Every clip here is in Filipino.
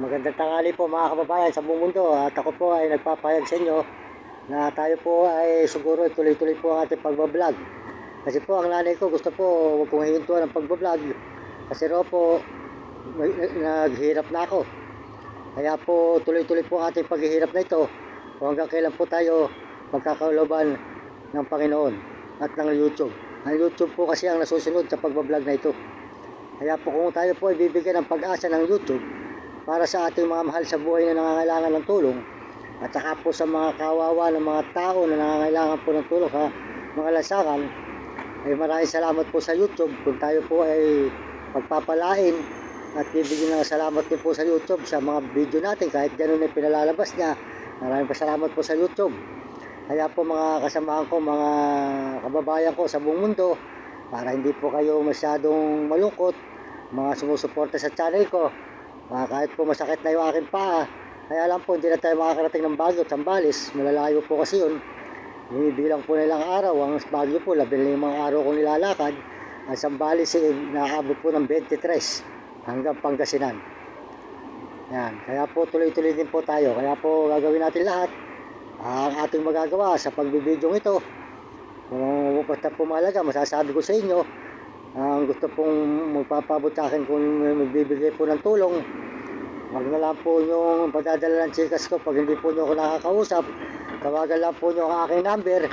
Magandang tanghali po mga kababayan sa buong mundo at ako po ay nagpapahayag sa inyo na tayo po ay siguro tuloy-tuloy po ang ating pagbablog. Kasi po ang nanay ko gusto po huwag kong hihintuan ang pagbablog kasi raw po naghihirap na ako. Kaya po tuloy-tuloy po ang ating paghihirap na ito kung hanggang kailan po tayo magkakaulaban ng Panginoon at ng YouTube. Ang YouTube po kasi ang nasusunod sa pagbablog na ito. Kaya po kung tayo po ay bibigyan ng pag-asa ng YouTube para sa ating mga mahal sa buhay na nangangailangan ng tulong at saka po sa mga kawawa ng mga tao na nangangailangan po ng tulong sa mga lansangan, ay maraming salamat po sa YouTube kung tayo po ay pagpapalain at bibigyan ng salamat din po sa YouTube sa mga video natin kahit ganun ay pinalalabas niya. Maraming pasalamat po sa YouTube. Kaya po mga kasamahan ko, mga kababayan ko sa buong mundo, para hindi po kayo masyadong malungkot, mga sumusuporta sa channel ko, kahit po masakit na yung aking paa, kaya lang po hindi na tayo makakarating ng Baguio at Zambales, malalayo po kasi yun. Binibilang po na ilang araw, ang Baguio po 15 araw kong nilalakad, ang Zambales naabot po ng 23 hanggang Pangasinan. Yan, kaya po tuloy-tuloy din po tayo, kaya po gagawin natin lahat ang ating magagawa sa pagbibidyong ito. Kung basta po mahalaga, masasabi ko sa inyo, ang gusto pong magpapabot sa akin kung magbibigay po ng tulong, wag na lang po yung padadala ng chikas ko pag hindi po nyo ako nakakausap. Tawagan lang po nyo ang aking number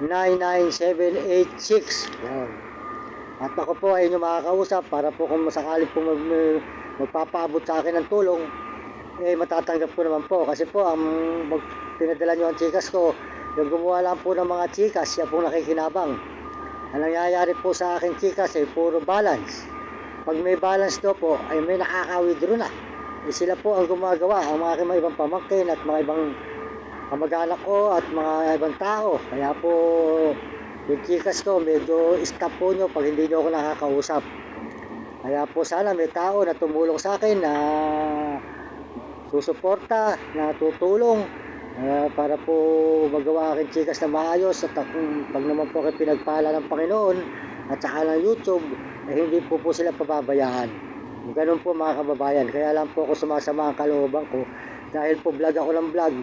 0961-34-99786. Yan. At ako po ay inyo makakausap para po kung masakali po magpapaabot sa akin ng tulong, matatanggap ko naman po. Kasi po ang pinadala nyo ang chikas ko, yung gumawa lang po ng mga chikas, siya po nakikinabang. Ang nangyayari po sa akin chikas ay puro balance. Pag may balance daw po, ay may nakaka-withdraw na. Sila po ang gumagawa, ang mga ibang pamangkin at mga ibang kamag-anak ko at mga ibang tao. Kaya po, yung chikas ko, medyo stop po nyo pag hindi nyo ako nakakausap. Kaya po sana may tao na tumulong sa akin na susuporta, na tutulong, para po magawa aking chikas na maayos at pag naman po kayo pinagpala ng Panginoon at saka ng YouTube, hindi po sila pababayaan. Ganun po mga kababayan. Kaya lang po ako sumasama ang kalooban ko dahil po vlog ako ng vlog,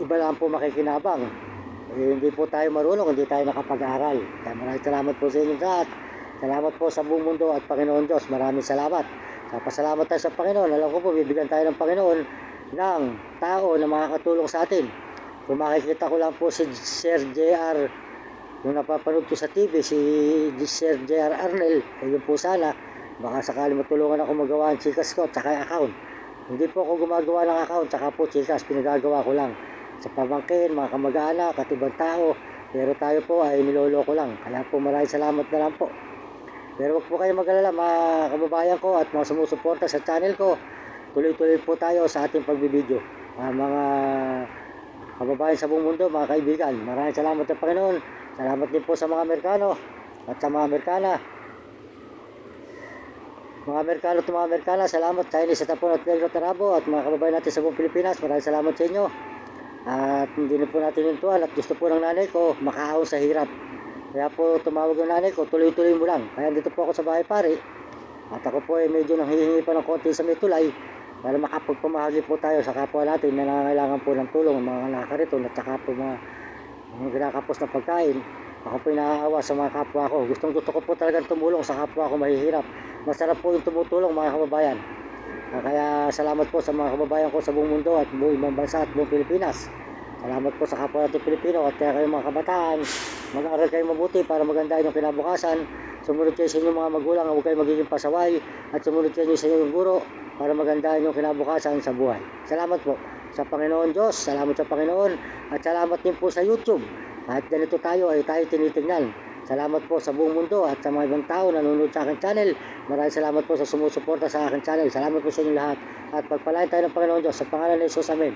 iba lang po makikinabang. Hindi po tayo marunong, hindi tayo nakapag-aral. Kaya maraming salamat po sa inyo lahat. Salamat po sa buong mundo at Panginoon Diyos. Maraming salamat. Pasalamat tayo sa Panginoon. Alam ko po, bibigyan tayo ng Panginoon ng tao na makakatulong sa atin. Kung makikita ko lang po si Sir JR, yung napapanood ko sa TV, si Sir JR Arnel, yun po sana, baka sakali matulungan ako magawa ang chikas ko at saka account. Hindi po ako gumagawa ng account, saka po chikas, pinagagawa ko lang sa pamangkin, mga kamag-anak at ibang tao, pero tayo po ay niloloko lang. Kaya po maraming salamat na lang po. Pero wag po kayo mag-alala mga kababayan ko at mga sumusuporta sa channel ko. Tuloy-tuloy po tayo sa ating pagbibideo. Mga kababayan sa buong mundo, mga kaibigan, maraming salamat sa Panginoon. Salamat din po sa mga Amerikano at sa mga Amerikana. Mga Amerikano at mga Amerikana, salamat. Chinese at Apon at Negro Tarabo at mga kababayan natin sa buong Pilipinas, maraming salamat sa inyo. At hindi na po natin hintuan at gusto po ng nanay ko makaahon sa hirap. Kaya po tumawag ng nanay ko, tuloy-tuloy mo lang. Kaya dito po ako sa bahay pare. At ako po ay medyo nanghihingi pa ng konti sa may tulay para makapagpamahagi po tayo sa kapwa natin na nangangailangan po ng tulong, mga nakakariton at saka po mga ginakapos na pagkain. Ako po inaawa sa mga kapwa ko. Gusto ko po talagang tumulong sa kapwa ko mahihirap. Masarap po yung tumutulong mga kababayan. Kaya salamat po sa mga kababayan ko sa buong mundo at buong ibang bansa at buong Pilipinas. Salamat po sa kapwa natin Pilipino at kaya kayo mga kabataan, mag-aaral kayo mabuti para maganda yung kinabukasan. Sumunod kayo sa inyong mga magulang, huwag kayo magiging pasaway at sumunod kayo sa inyong guro para maganda yung kinabukasan sa buhay. Salamat po sa Panginoon Diyos, salamat sa Panginoon at salamat din po sa YouTube. At ganito tayo ay tayo tinitingnan. Salamat po sa buong mundo at sa mga ibang tao na nanonood sa aking channel. Maraming salamat po sa sumusuporta sa aking channel. Salamat po sa inyo lahat at pagpalain tayo ng Panginoon Diyos sa pangalan ni Jesus. Amen.